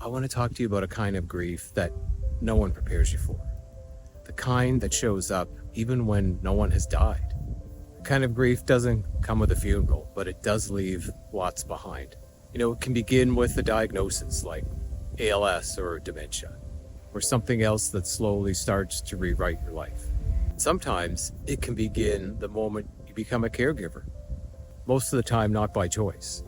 I want to talk to you about a kind of grief that no one prepares you for. The kind that shows up even when no one has died. The kind of grief doesn't come with a funeral, but it does leave lots behind. It can begin with a diagnosis like ALS or dementia, or something else that slowly starts to rewrite your life. Sometimes it can begin the moment you become a caregiver. Most of the time, not by choice.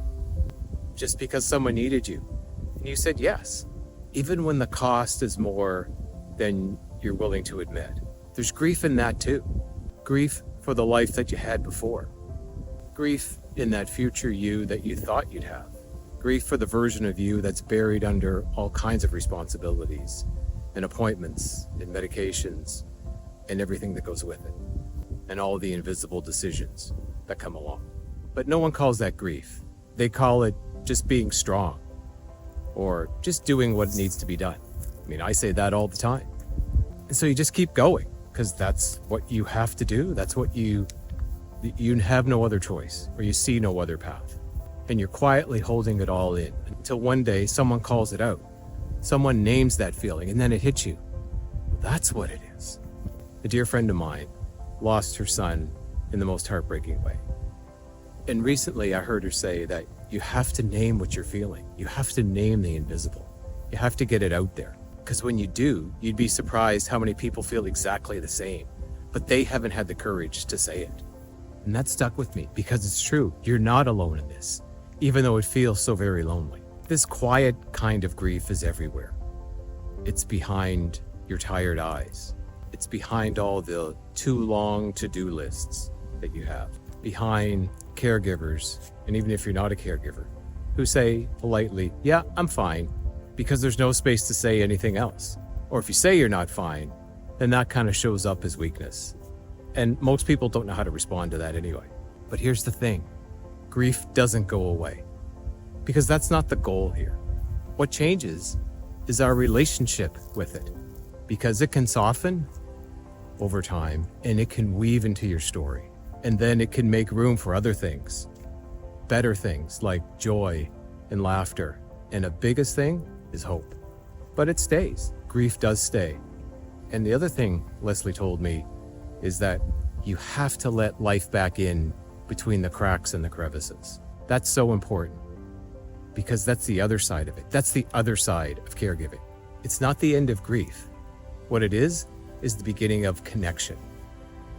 Just because someone needed you, and you said yes, even when the cost is more than you're willing to admit. There's grief in that too. Grief for the life that you had before. Grief in that future you that you thought you'd have. Grief for the version of you that's buried under all kinds of responsibilities and appointments and medications and everything that goes with it, and all the invisible decisions that come along. But no one calls that grief. They call it just being strong or just doing what needs to be done. I say that all the time. And so you just keep going because that's what you have to do. That's what you have no other choice, or you see no other path. And you're quietly holding it all in until one day someone calls it out. Someone names that feeling and then it hits you. That's what it is. A dear friend of mine lost her son in the most heartbreaking way. And recently I heard her say that you have to name what you're feeling. You have to name the invisible. You have to get it out there. Because when you do, you'd be surprised how many people feel exactly the same, but they haven't had the courage to say it. And that stuck with me because it's true. You're not alone in this, even though it feels so very lonely. This quiet kind of grief is everywhere. It's behind your tired eyes. It's behind all the too long to-do lists that you have. Behind caregivers, and even if you're not a caregiver, who say politely, yeah, I'm fine, because there's no space to say anything else. Or if you say you're not fine, then that kind of shows up as weakness. And most people don't know how to respond to that anyway. But here's the thing, grief doesn't go away, because that's not the goal here. What changes is our relationship with it, because it can soften over time and it can weave into your story. And then it can make room for other things, better things like joy and laughter. And the biggest thing is hope. But it stays. Grief does stay. And the other thing Leslie told me is that you have to let life back in between the cracks and the crevices. That's so important because that's the other side of it. That's the other side of caregiving. It's not the end of grief. What it is the beginning of connection.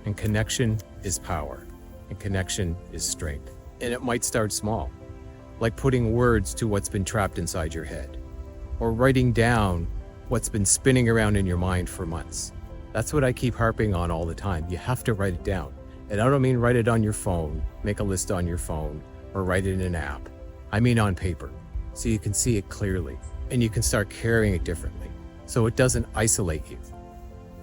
And connection is power, and connection is strength. And it might start small, like putting words to what's been trapped inside your head, or writing down what's been spinning around in your mind for months. That's what I keep harping on all the time. You have to write it down. And I don't mean write it on your phone, make a list on your phone, or write it in an app. I mean on paper, so you can see it clearly, and you can start carrying it differently, so it doesn't isolate you.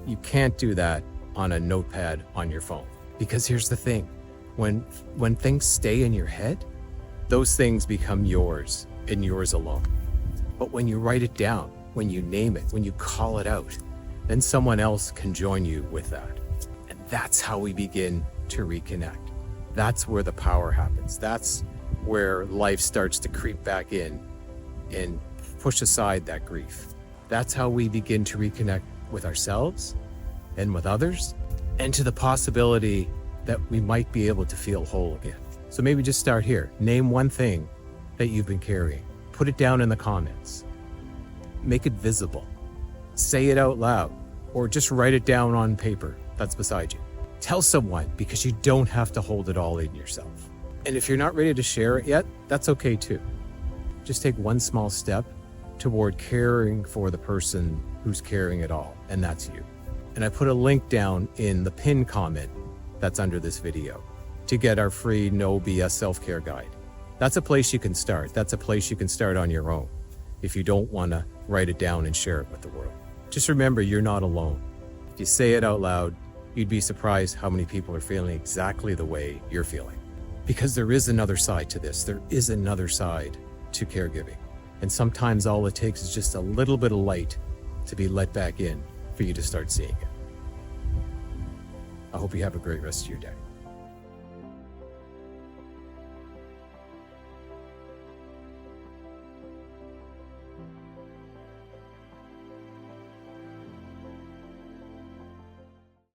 You can't do that on a notepad on your phone. Because here's the thing, when things stay in your head, those things become yours and yours alone. But when you write it down, when you name it, when you call it out, then someone else can join you with that. And that's how we begin to reconnect. That's where the power happens. That's where life starts to creep back in and push aside that grief. That's how we begin to reconnect with ourselves and with others, and to the possibility that we might be able to feel whole again. So maybe just start here. Name one thing that you've been carrying. Put it down in the comments. Make it visible. Say it out loud, or just write it down on paper that's beside you. Tell someone, because you don't have to hold it all in yourself. And if you're not ready to share it yet, that's okay too. Just take one small step toward caring for the person who's carrying it all, and that's you. And I put a link down in the pinned comment that's under this video to get our free No BS self-care guide. That's a place you can start. That's a place you can start on your own if you don't want to write it down and share it with the world. Just remember, you're not alone. If you say it out loud, you'd be surprised how many people are feeling exactly the way you're feeling. Because there is another side to this. There is another side to caregiving. And sometimes all it takes is just a little bit of light to be let back in for you to start seeing it. I hope you have a great rest of your day.